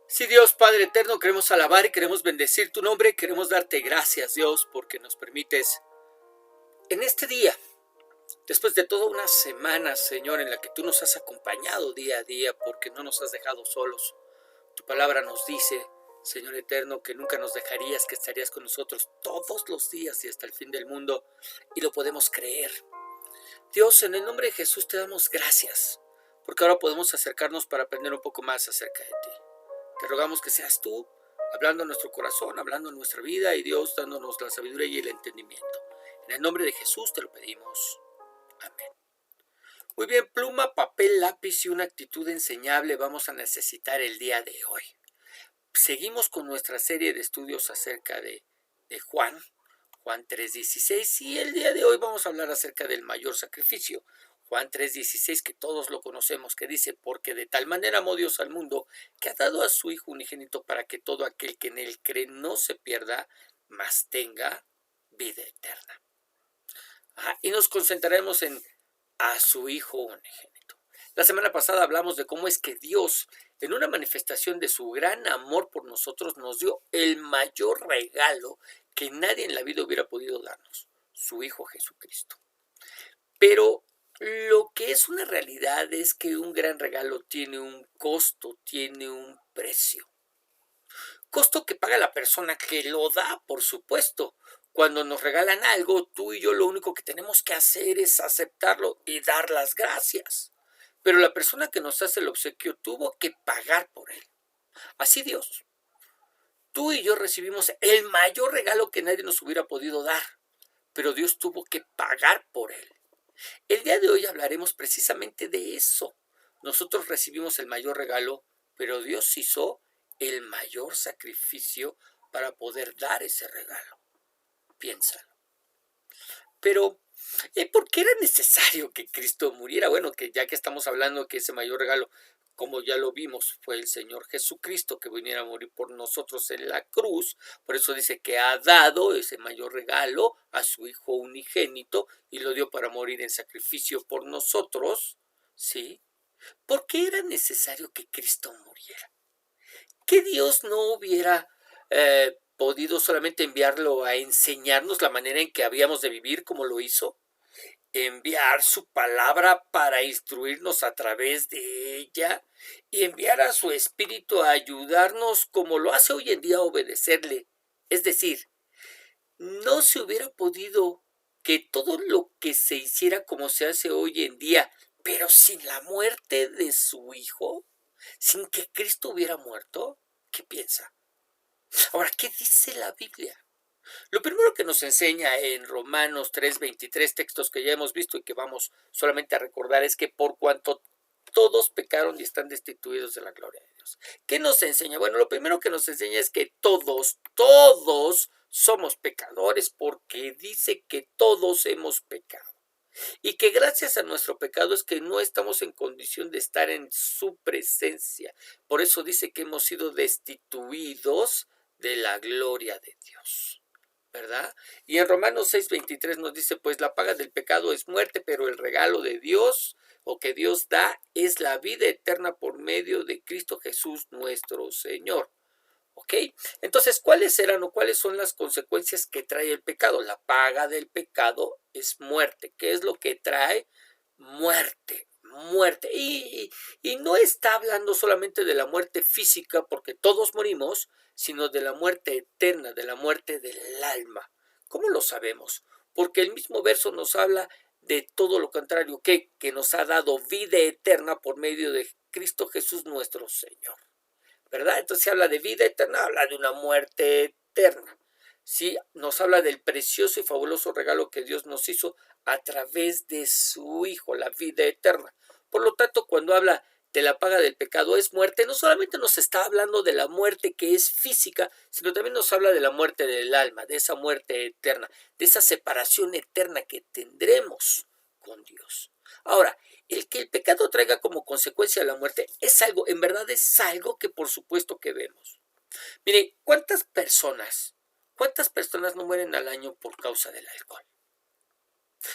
Sí, Dios Padre eterno, queremos alabar y queremos bendecir tu nombre, queremos darte gracias, Dios, porque nos permites en este día, después de toda una semana, Señor, en la que tú nos has acompañado día a día, porque no nos has dejado solos. Tu palabra nos dice, Señor eterno, que nunca nos dejarías, que estarías con nosotros todos los días y hasta el fin del mundo, y lo podemos creer. Dios, en el nombre de Jesús te damos gracias, porque ahora podemos acercarnos para aprender un poco más acerca de ti. Te rogamos que seas tú, hablando a nuestro corazón, hablando a nuestra vida, y Dios dándonos la sabiduría y el entendimiento. En el nombre de Jesús te lo pedimos. Amén. Muy bien, pluma, papel, lápiz y una actitud enseñable vamos a necesitar el día de hoy. Seguimos con nuestra serie de estudios acerca de Juan 3:16, y el día de hoy vamos a hablar acerca del mayor sacrificio. Juan 3:16, que todos lo conocemos, que dice: porque de tal manera amó Dios al mundo, que ha dado a su Hijo unigénito, para que todo aquel que en él cree no se pierda, mas tenga vida eterna. Y nos concentraremos en a su Hijo unigénito. La semana pasada hablamos de cómo es que Dios, en una manifestación de su gran amor por nosotros, nos dio el mayor regalo que nadie en la vida hubiera podido darnos: su Hijo Jesucristo. Pero lo que es una realidad es que un gran regalo tiene un costo, tiene un precio. Costo que paga la persona que lo da, por supuesto. Cuando nos regalan algo, tú y yo lo único que tenemos que hacer es aceptarlo y dar las gracias. Pero la persona que nos hace el obsequio tuvo que pagar por él. Así Dios. Tú y yo recibimos el mayor regalo que nadie nos hubiera podido dar, pero Dios tuvo que pagar por él. El día de hoy hablaremos precisamente de eso. Nosotros recibimos el mayor regalo, pero Dios hizo el mayor sacrificio para poder dar ese regalo. Piénsalo. Pero, ¿por qué era necesario que Cristo muriera? Bueno, que ya que estamos hablando que ese mayor regalo, como ya lo vimos, fue el Señor Jesucristo que viniera a morir por nosotros en la cruz. Por eso dice que ha dado ese mayor regalo a su Hijo unigénito y lo dio para morir en sacrificio por nosotros, ¿sí? ¿Por qué era necesario que Cristo muriera? ¿Que Dios no hubiera podido solamente enviarlo a enseñarnos la manera en que habíamos de vivir como lo hizo? Enviar su palabra para instruirnos a través de ella y enviar a su espíritu a ayudarnos como lo hace hoy en día a obedecerle. Es decir, no se hubiera podido que todo lo que se hiciera como se hace hoy en día, pero sin la muerte de su Hijo, sin que Cristo hubiera muerto. ¿Qué piensa? Ahora, ¿qué dice la Biblia? Lo primero que nos enseña en Romanos 3:23, textos que ya hemos visto y que vamos solamente a recordar, es que por cuanto todos pecaron y están destituidos de la gloria de Dios. ¿Qué nos enseña? Bueno, lo primero que nos enseña es que todos somos pecadores, porque dice que todos hemos pecado. Y que gracias a nuestro pecado es que no estamos en condición de estar en su presencia. Por eso dice que hemos sido destituidos de la gloria de Dios, ¿verdad? Y en Romanos 6:23 nos dice: pues la paga del pecado es muerte, pero el regalo de Dios, o que Dios da, es la vida eterna por medio de Cristo Jesús nuestro Señor. ¿Ok? Entonces, ¿cuáles eran o cuáles son las consecuencias que trae el pecado? La paga del pecado es muerte. ¿Qué es lo que trae? Muerte. Muerte. Y no está hablando solamente de la muerte física, porque todos morimos, sino de la muerte eterna, de la muerte del alma. ¿Cómo lo sabemos? Porque el mismo verso nos habla de todo lo contrario, que nos ha dado vida eterna por medio de Cristo Jesús nuestro Señor, ¿verdad? Entonces se habla de vida eterna, habla de una muerte eterna. Sí, nos habla del precioso y fabuloso regalo que Dios nos hizo a través de su Hijo, la vida eterna. Por lo tanto, cuando habla de la paga del pecado es muerte, no solamente nos está hablando de la muerte que es física, sino también nos habla de la muerte del alma, de esa muerte eterna, de esa separación eterna que tendremos con Dios. Ahora, el que el pecado traiga como consecuencia la muerte es algo, en verdad es algo que por supuesto que vemos. Mire, cuántas personas no mueren al año por causa del alcohol?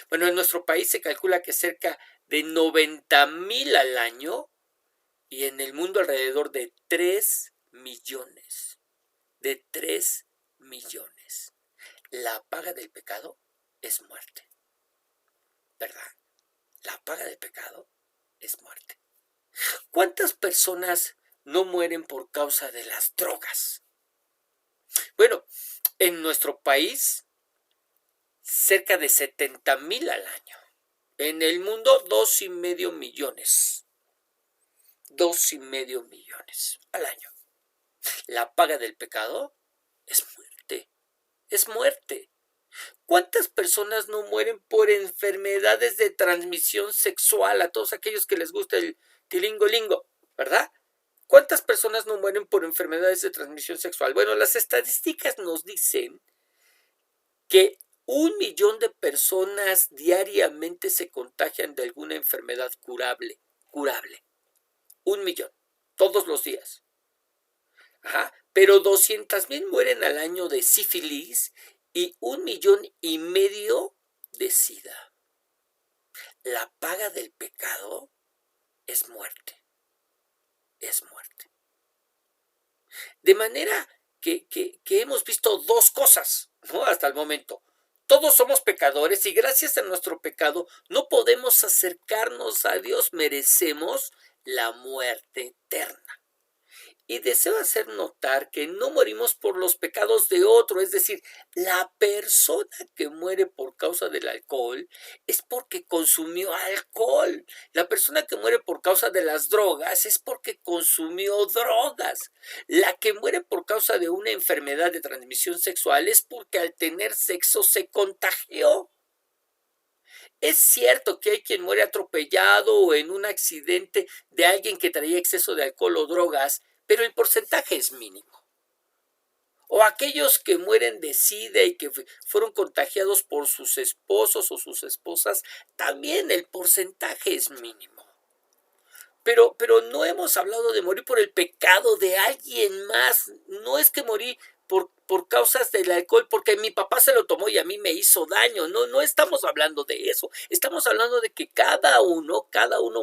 Bueno, en nuestro país se calcula que cerca de 90,000 al año, y en el mundo alrededor de 3 millones. De 3 millones. La paga del pecado es muerte. ¿Verdad? La paga del pecado es muerte. ¿Cuántas personas no mueren por causa de las drogas? Bueno, en nuestro país, cerca de 70,000 al año. En el mundo, 2,5 millones. 2,5 millones al año. La paga del pecado es muerte. Es muerte. ¿Cuántas personas no mueren por enfermedades de transmisión sexual? A todos aquellos que les gusta el tilingolingo, ¿verdad? ¿Cuántas personas no mueren por enfermedades de transmisión sexual? Bueno, las estadísticas nos dicen que 1 millón de personas diariamente se contagian de alguna enfermedad curable. 1 millón, todos los días. Ajá, pero 200,000 mueren al año de sífilis y 1,5 millones de SIDA. La paga del pecado es muerte. Es muerte. De manera que hemos visto dos cosas, ¿no? Hasta el momento. Todos somos pecadores y gracias a nuestro pecado no podemos acercarnos a Dios. Merecemos la muerte eterna. Y deseo hacer notar que no morimos por los pecados de otro, es decir, la persona que muere por causa del alcohol es porque consumió alcohol. La persona que muere por causa de las drogas es porque consumió drogas. La que muere por causa de una enfermedad de transmisión sexual es porque al tener sexo se contagió. Es cierto que hay quien muere atropellado o en un accidente de alguien que traía exceso de alcohol o drogas, pero el porcentaje es mínimo. O aquellos que mueren de SIDA y que fueron contagiados por sus esposos o sus esposas, también el porcentaje es mínimo. Pero no hemos hablado de morir por el pecado de alguien más. No es que morí por causas del alcohol porque mi papá se lo tomó y a mí me hizo daño. No estamos hablando de eso. Estamos hablando de que cada uno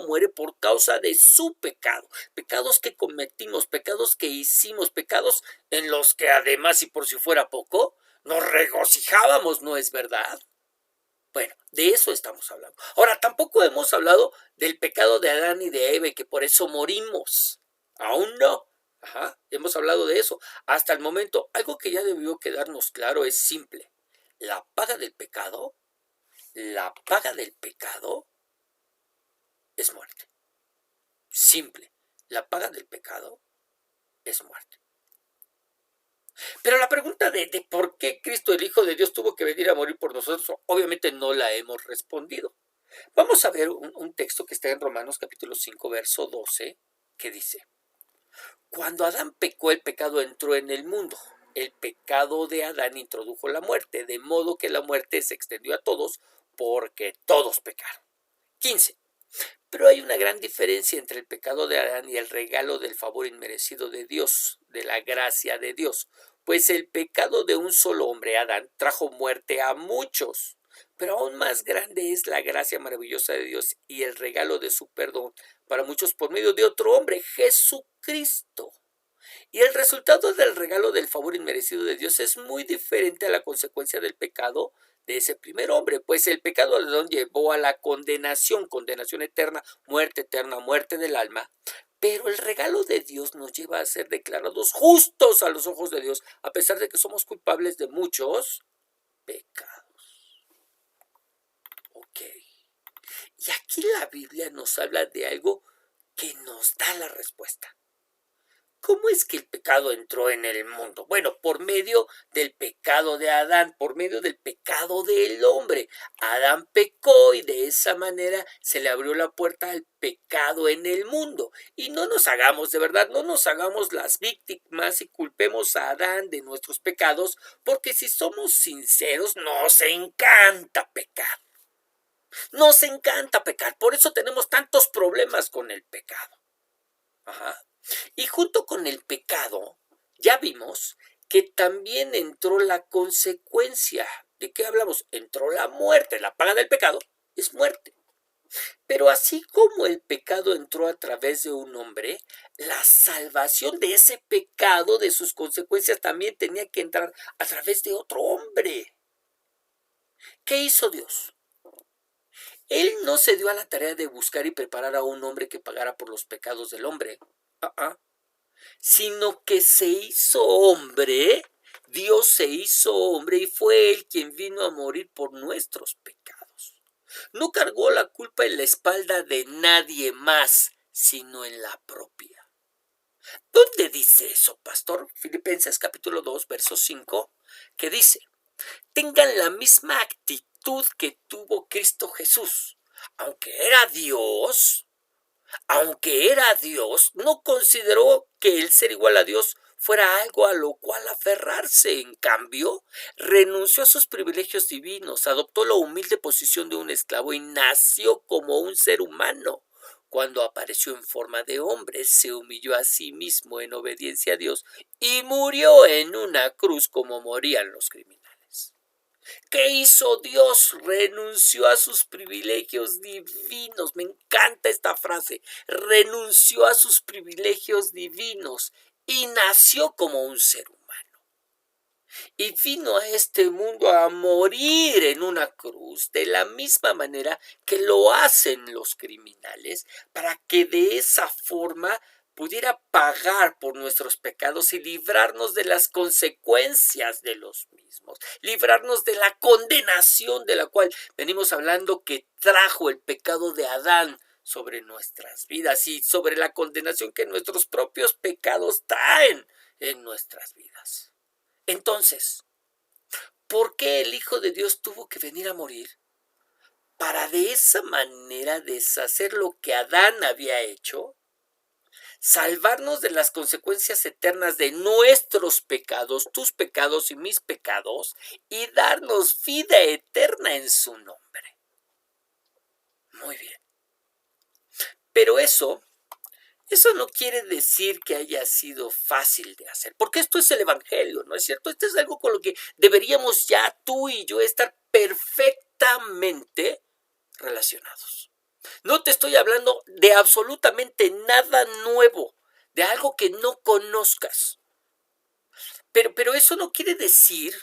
muere por causa de su pecado. Pecados que cometimos, pecados que hicimos, pecados en los que además, y por si fuera poco, nos regocijábamos, ¿no es verdad? Bueno, de eso estamos hablando. Ahora, tampoco hemos hablado del pecado de Adán y de Eva, que por eso morimos. Aún no. Ajá, hemos hablado de eso. Hasta el momento, algo que ya debió quedarnos claro es simple. La paga del pecado es muerte. Simple. La paga del pecado es muerte. Pero la pregunta de por qué Cristo, el Hijo de Dios, tuvo que venir a morir por nosotros, obviamente no la hemos respondido. Vamos a ver un texto que está en Romanos capítulo 5, verso 12, que dice: cuando Adán pecó, el pecado entró en el mundo. El pecado de Adán introdujo la muerte, de modo que la muerte se extendió a todos, porque todos pecaron. 15. Pero hay una gran diferencia entre el pecado de Adán y el regalo del favor inmerecido de Dios, de la gracia de Dios. Pues el pecado de un solo hombre, Adán, trajo muerte a muchos. Pero aún más grande es la gracia maravillosa de Dios y el regalo de su perdón para muchos por medio de otro hombre, Jesucristo. Y el resultado del regalo del favor inmerecido de Dios es muy diferente a la consecuencia del pecado de ese primer hombre, pues el pecado de Adán llevó a la condenación eterna, muerte del alma, pero el regalo de Dios nos lleva a ser declarados justos a los ojos de Dios, a pesar de que somos culpables de muchos pecados. Ok. Y aquí la Biblia nos habla de algo que nos da la respuesta. ¿Cómo es que el pecado entró en el mundo? Bueno, por medio del pecado de Adán, por medio del pecado del hombre. Adán pecó y de esa manera se le abrió la puerta al pecado en el mundo. Y no nos hagamos, de verdad, no nos hagamos las víctimas y culpemos a Adán de nuestros pecados, porque si somos sinceros, nos encanta pecar. Nos encanta pecar, por eso tenemos tantos problemas con el pecado. Ajá. Y junto con el pecado, ya vimos que también entró la consecuencia. ¿De qué hablamos? Entró la muerte. La paga del pecado es muerte. Pero así como el pecado entró a través de un hombre, la salvación de ese pecado, de sus consecuencias, también tenía que entrar a través de otro hombre. ¿Qué hizo Dios? Él no se dio a la tarea de buscar y preparar a un hombre que pagara por los pecados del hombre, sino que se hizo hombre, Dios se hizo hombre y fue Él quien vino a morir por nuestros pecados. No cargó la culpa en la espalda de nadie más, sino en la propia. ¿Dónde dice eso, pastor? Filipenses capítulo 2, verso 5, que dice: tengan la misma actitud que tuvo Cristo Jesús. Aunque era Dios, aunque era Dios, no consideró que el ser igual a Dios fuera algo a lo cual aferrarse. En cambio, renunció a sus privilegios divinos, adoptó la humilde posición de un esclavo y nació como un ser humano. Cuando apareció en forma de hombre, se humilló a sí mismo en obediencia a Dios y murió en una cruz como morían los criminales. ¿Qué hizo Dios? Renunció a sus privilegios divinos. Me encanta esta frase. Renunció a sus privilegios divinos y nació como un ser humano. Y vino a este mundo a morir en una cruz de la misma manera que lo hacen los criminales, para que de esa forma pudiera pagar por nuestros pecados y librarnos de las consecuencias de los mismos, librarnos de la condenación de la cual venimos hablando, que trajo el pecado de Adán sobre nuestras vidas y sobre la condenación que nuestros propios pecados traen en nuestras vidas. Entonces, ¿por qué el Hijo de Dios tuvo que venir a morir? Para de esa manera deshacer lo que Adán había hecho, salvarnos de las consecuencias eternas de nuestros pecados, tus pecados y mis pecados, y darnos vida eterna en su nombre. Muy bien. Pero eso no quiere decir que haya sido fácil de hacer, porque esto es el Evangelio, ¿no es cierto? Esto es algo con lo que deberíamos ya tú y yo estar perfectamente relacionados. No te estoy hablando de absolutamente nada nuevo, de algo que no conozcas. Pero eso no quiere decir,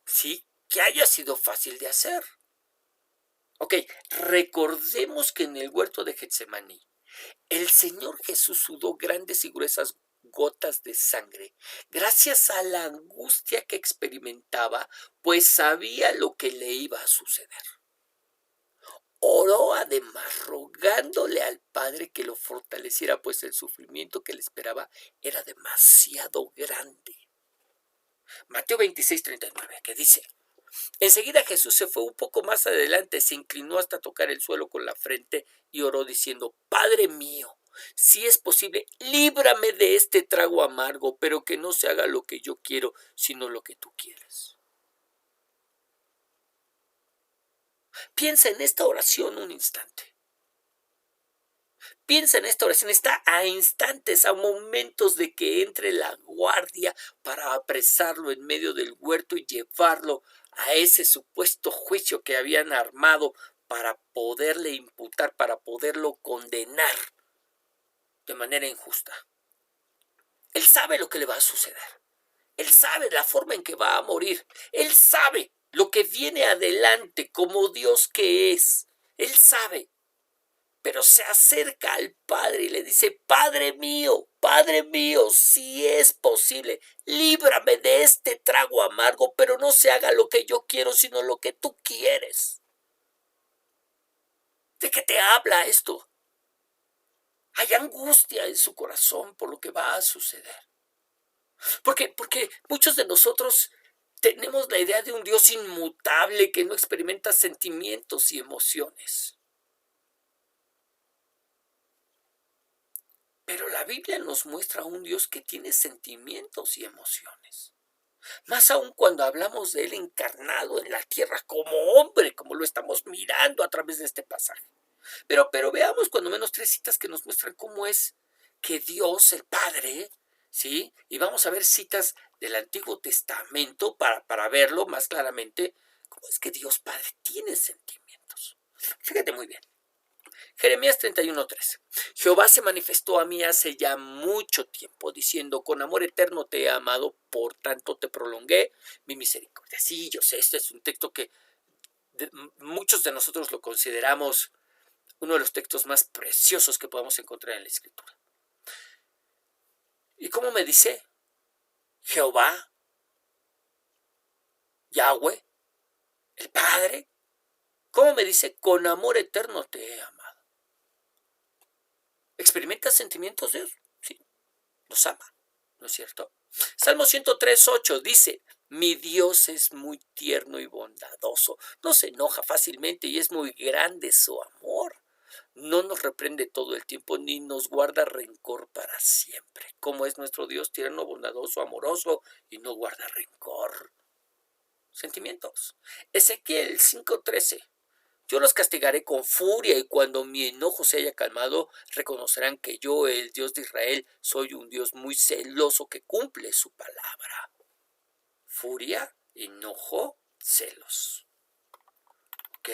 ¿sí?, que haya sido fácil de hacer. Ok, recordemos que en el huerto de Getsemaní, el Señor Jesús sudó grandes y gruesas gotas de sangre gracias a la angustia que experimentaba, pues sabía lo que le iba a suceder. Oró además rogándole al Padre que lo fortaleciera, pues el sufrimiento que le esperaba era demasiado grande. Mateo 26:39, que dice: enseguida Jesús se fue un poco más adelante, se inclinó hasta tocar el suelo con la frente y oró diciendo: Padre mío, si es posible, líbrame de este trago amargo, pero que no se haga lo que yo quiero, sino lo que tú quieres. Piensa en esta oración un instante. Piensa en esta oración, está a instantes, a momentos de que entre la guardia para apresarlo en medio del huerto y llevarlo a ese supuesto juicio que habían armado para poderle imputar, para poderlo condenar de manera injusta. Él sabe lo que le va a suceder. Él sabe la forma en que va a morir. Él sabe lo que viene adelante como Dios que es. Él sabe. Pero se acerca al Padre y le dice: Padre mío, si es posible, líbrame de este trago amargo, pero no se haga lo que yo quiero, sino lo que tú quieres. ¿De qué te habla esto? Hay angustia en su corazón por lo que va a suceder. Porque muchos de nosotros tenemos la idea de un Dios inmutable que no experimenta sentimientos y emociones. Pero la Biblia nos muestra a un Dios que tiene sentimientos y emociones. Más aún cuando hablamos de Él encarnado en la tierra como hombre, como lo estamos mirando a través de este pasaje. Pero veamos cuando menos 3 citas que nos muestran cómo es que Dios, el Padre, ¿sí? Y vamos a ver citas del Antiguo Testamento para verlo más claramente, cómo es que Dios Padre tiene sentimientos. Fíjate muy bien. Jeremías 31:3. Jehová se manifestó a mí hace ya mucho tiempo, diciendo, con amor eterno te he amado, por tanto te prolongué mi misericordia. Sí, yo sé, este es un texto que muchos de nosotros lo consideramos uno de los textos más preciosos que podamos encontrar en la Escritura. ¿Y cómo me dice? Jehová, Yahweh, el Padre. ¿Cómo me dice? Con amor eterno te he amado. ¿Experimentas sentimientos de Dios? Sí, los ama, ¿no es cierto? Salmo 103:8 dice, mi Dios es muy tierno y bondadoso, no se enoja fácilmente y es muy grande su amor. No nos reprende todo el tiempo ni nos guarda rencor para siempre. Como es nuestro Dios tierno, bondadoso, amoroso y no guarda rencor. Sentimientos. Ezequiel 5:13. Yo los castigaré con furia y cuando mi enojo se haya calmado, reconocerán que yo, el Dios de Israel, soy un Dios muy celoso que cumple su palabra. Furia, enojo, celos. ¿Ok?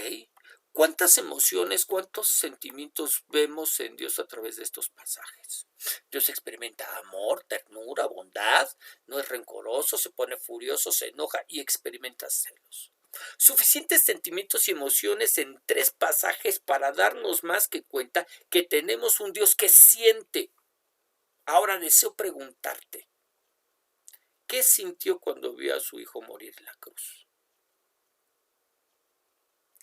¿Cuántas emociones, cuántos sentimientos vemos en Dios a través de estos pasajes? Dios experimenta amor, ternura, bondad, no es rencoroso, se pone furioso, se enoja y experimenta celos. Suficientes sentimientos y emociones en 3 pasajes para darnos más que cuenta que tenemos un Dios que siente. Ahora deseo preguntarte, ¿qué sintió cuando vio a su hijo morir en la cruz?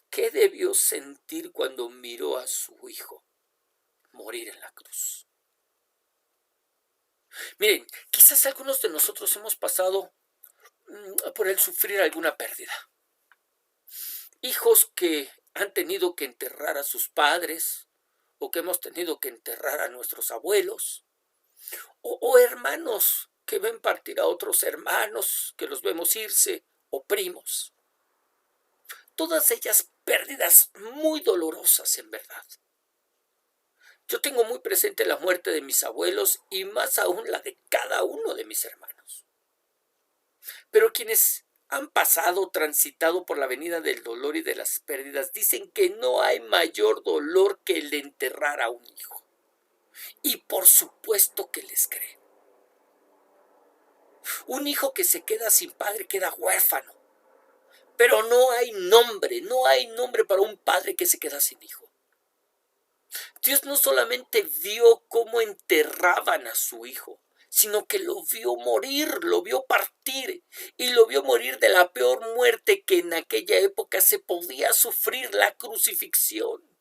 ¿Qué debió sentir cuando miró a su hijo morir en la cruz? Miren, quizás algunos de nosotros hemos pasado por el sufrir alguna pérdida. Hijos que han tenido que enterrar a sus padres, o que hemos tenido que enterrar a nuestros abuelos, o hermanos que ven partir a otros hermanos, que los vemos irse, o primos. Todas ellas pérdidas muy dolorosas en verdad. Yo tengo muy presente la muerte de mis abuelos y más aún la de cada uno de mis hermanos. Pero quienes han pasado, transitado por la avenida del dolor y de las pérdidas, dicen que no hay mayor dolor que el de enterrar a un hijo. Y por supuesto que les creo. Un hijo que se queda sin padre queda huérfano. Pero no hay nombre para un padre que se queda sin hijo. Dios no solamente vio cómo enterraban a su hijo, sino que lo vio morir, lo vio partir y lo vio morir de la peor muerte que en aquella época se podía sufrir, la crucifixión.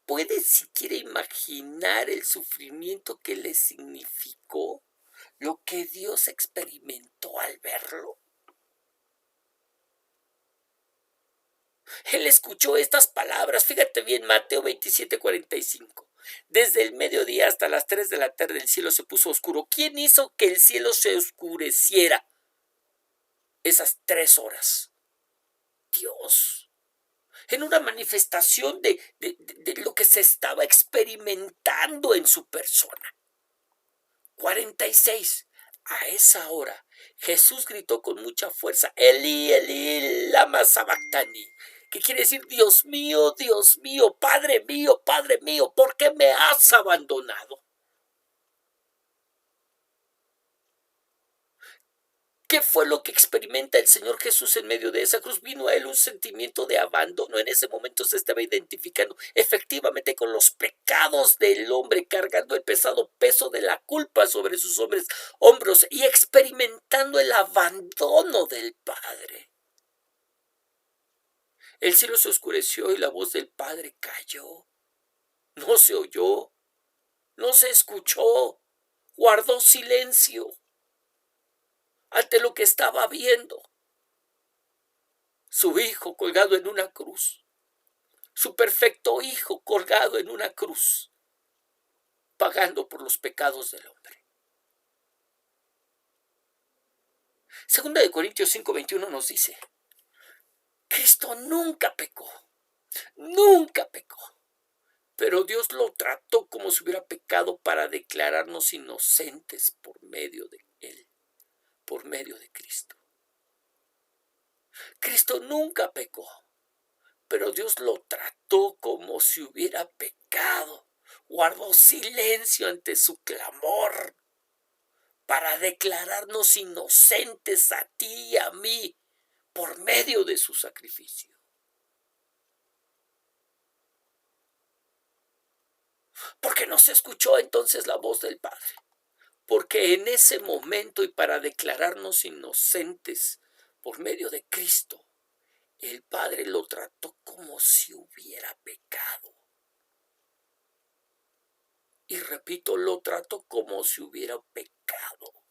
¿Puede siquiera imaginar el sufrimiento que le significó lo que Dios experimentó al verlo? Él escuchó estas palabras, fíjate bien, Mateo 27:45. Desde el mediodía hasta las 3 de la tarde el cielo se puso oscuro. ¿Quién hizo que el cielo se oscureciera esas 3 horas? Dios. En una manifestación de lo que se estaba experimentando en su persona. 46. A esa hora Jesús gritó con mucha fuerza, Elí, Elí, lama sabactani, que quiere decir, Dios mío, Padre mío, ¿por qué me has abandonado? ¿Qué fue lo que experimenta el Señor Jesús en medio de esa cruz? Vino a él un sentimiento de abandono. En ese momento se estaba identificando efectivamente con los pecados del hombre, cargando el pesado peso de la culpa sobre sus hombros y experimentando el abandono del Padre. El cielo se oscureció y la voz del Padre cayó. No se oyó, no se escuchó, guardó silencio ante lo que estaba viendo. Su hijo colgado en una cruz, su perfecto hijo colgado en una cruz, pagando por los pecados del hombre. Segunda de Corintios 5:21 nos dice, Cristo nunca pecó, pero Dios lo trató como si hubiera pecado para declararnos inocentes por medio de él, por medio de Cristo. Cristo nunca pecó, pero Dios lo trató como si hubiera pecado. Guardó silencio ante su clamor para declararnos inocentes a ti y a mí por medio de su sacrificio. Porque no se escuchó entonces la voz del Padre. Porque en ese momento y para declararnos inocentes por medio de Cristo, el Padre lo trató como si hubiera pecado. Y repito, lo trató como si hubiera pecado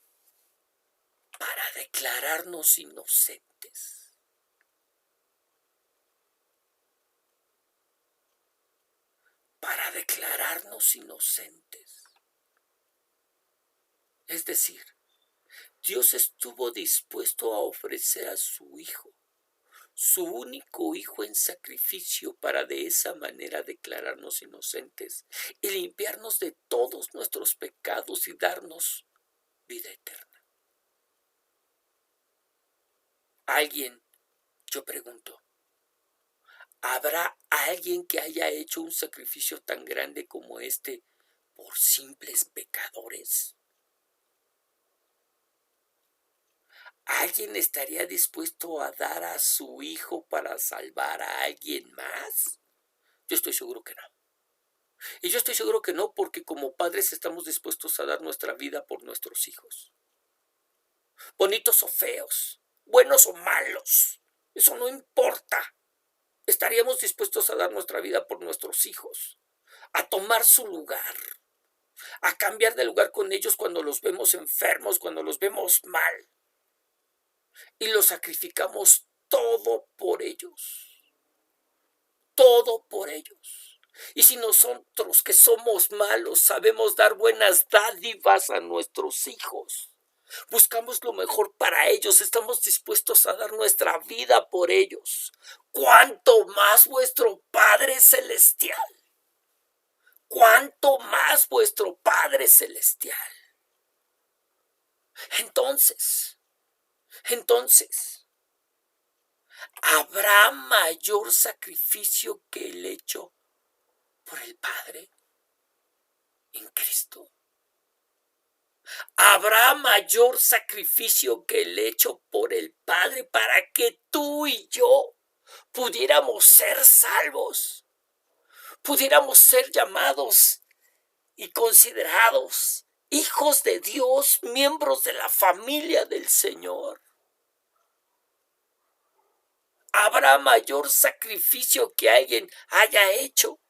para declararnos inocentes. Para declararnos inocentes. Es decir, Dios estuvo dispuesto a ofrecer a su Hijo, su único Hijo en sacrificio para de esa manera declararnos inocentes y limpiarnos de todos nuestros pecados y darnos vida eterna. Alguien, yo pregunto, ¿habrá alguien que haya hecho un sacrificio tan grande como este por simples pecadores? ¿Alguien estaría dispuesto a dar a su hijo para salvar a alguien más? Yo estoy seguro que no. Y yo estoy seguro que no, porque como padres estamos dispuestos a dar nuestra vida por nuestros hijos. Bonitos o feos, buenos o malos, eso no importa. Estaríamos dispuestos a dar nuestra vida por nuestros hijos, a tomar su lugar, a cambiar de lugar con ellos cuando los vemos enfermos, cuando los vemos mal. Y lo sacrificamos todo por ellos. Todo por ellos. Y si nosotros que somos malos sabemos dar buenas dádivas a nuestros hijos, buscamos lo mejor para ellos, estamos dispuestos a dar nuestra vida por ellos, ¿cuánto más vuestro Padre Celestial? ¿Cuánto más vuestro Padre Celestial? Entonces, ¿habrá mayor sacrificio que el hecho por el Padre en Cristo? ¿Habrá mayor sacrificio que el hecho por el Padre para que tú y yo pudiéramos ser salvos? Pudiéramos ser llamados y considerados hijos de Dios, miembros de la familia del Señor. ¿Habrá mayor sacrificio que alguien haya hecho?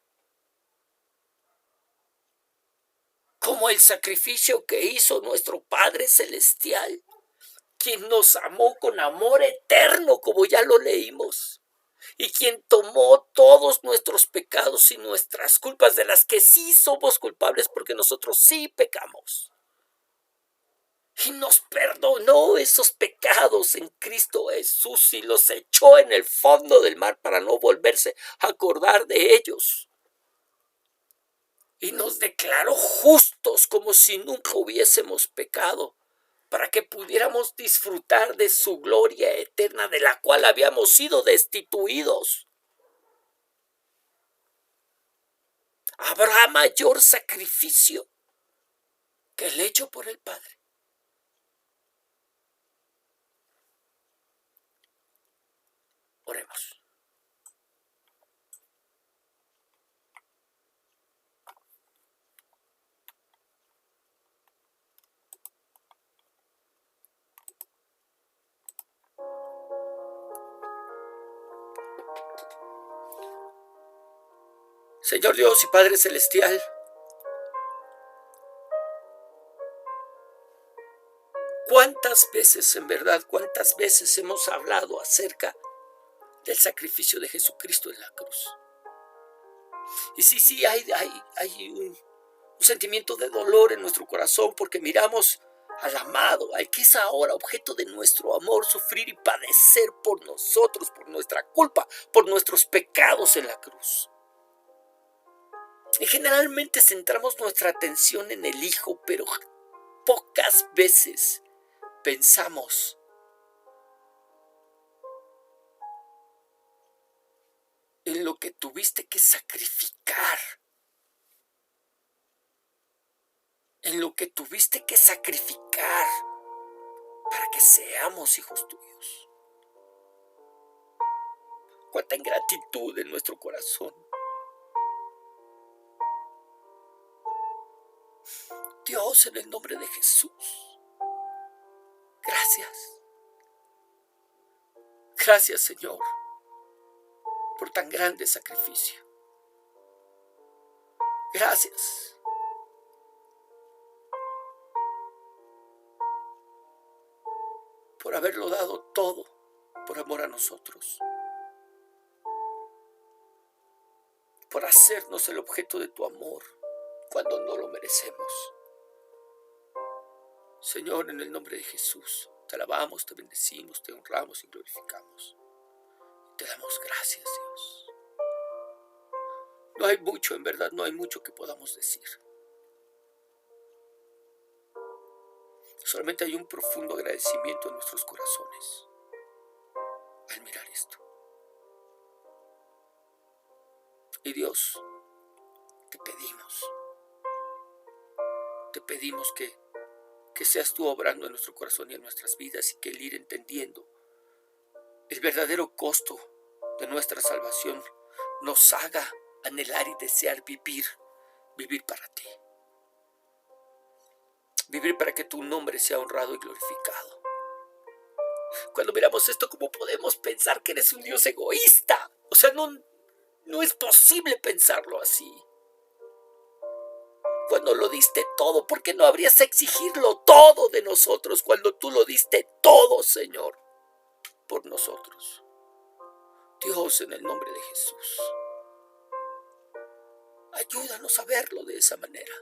Como el sacrificio que hizo nuestro Padre Celestial, quien nos amó con amor eterno, como ya lo leímos, y quien tomó todos nuestros pecados y nuestras culpas, de las que sí somos culpables porque nosotros sí pecamos. Y nos perdonó esos pecados en Cristo Jesús y los echó en el fondo del mar para no volverse a acordar de ellos. Y nos declaró justos como si nunca hubiésemos pecado, para que pudiéramos disfrutar de su gloria eterna, de la cual habíamos sido destituidos. ¿Habrá mayor sacrificio que el hecho por el Padre? Oremos. Señor Dios y Padre Celestial, ¿cuántas veces, en verdad, cuántas veces hemos hablado acerca del sacrificio de Jesucristo en la cruz? Y sí, hay un sentimiento de dolor en nuestro corazón porque miramos al amado, al que es ahora objeto de nuestro amor, sufrir y padecer por nosotros, por nuestra culpa, por nuestros pecados en la cruz. Y generalmente centramos nuestra atención en el Hijo, pero pocas veces pensamos en lo que tuviste que sacrificar, en lo que tuviste que sacrificar para que seamos hijos tuyos. Cuánta ingratitud en nuestro corazón. Dios, en el nombre de Jesús, gracias. Gracias, Señor, por tan grande sacrificio. Gracias. Por haberlo dado todo por amor a nosotros. Por hacernos el objeto de tu amor cuando no lo merecemos. Señor, en el nombre de Jesús, te alabamos, te bendecimos, te honramos y glorificamos. Te damos gracias, Dios. No hay mucho, en verdad, no hay mucho que podamos decir. Solamente hay un profundo agradecimiento en nuestros corazones al mirar esto. Y Dios, te pedimos que seas tú obrando en nuestro corazón y en nuestras vidas, y que el ir entendiendo el verdadero costo de nuestra salvación nos haga anhelar y desear vivir para ti. Vivir para que tu nombre sea honrado y glorificado. Cuando miramos esto, ¿cómo podemos pensar que eres un Dios egoísta? O sea, no es posible pensarlo así. Cuando lo diste todo, ¿por qué no habrías exigirlo todo de nosotros cuando tú lo diste todo, Señor, por nosotros? Dios, en el nombre de Jesús, ayúdanos a verlo de esa manera.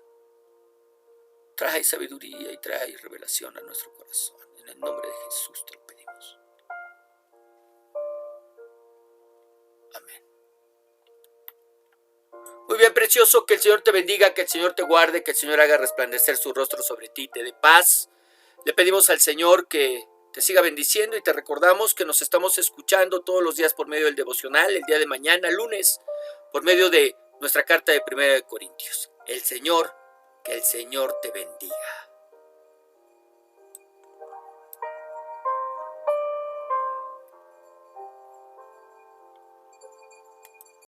Trae sabiduría y trae revelación a nuestro corazón. En el nombre de Jesús te lo pedimos. Amén. Muy bien, precioso, que el Señor te bendiga, que el Señor te guarde, que el Señor haga resplandecer su rostro sobre ti, te dé paz. Le pedimos al Señor que te siga bendiciendo y te recordamos que nos estamos escuchando todos los días por medio del devocional, el día de mañana, lunes, por medio de nuestra carta de 1 Corintios. Que el Señor te bendiga.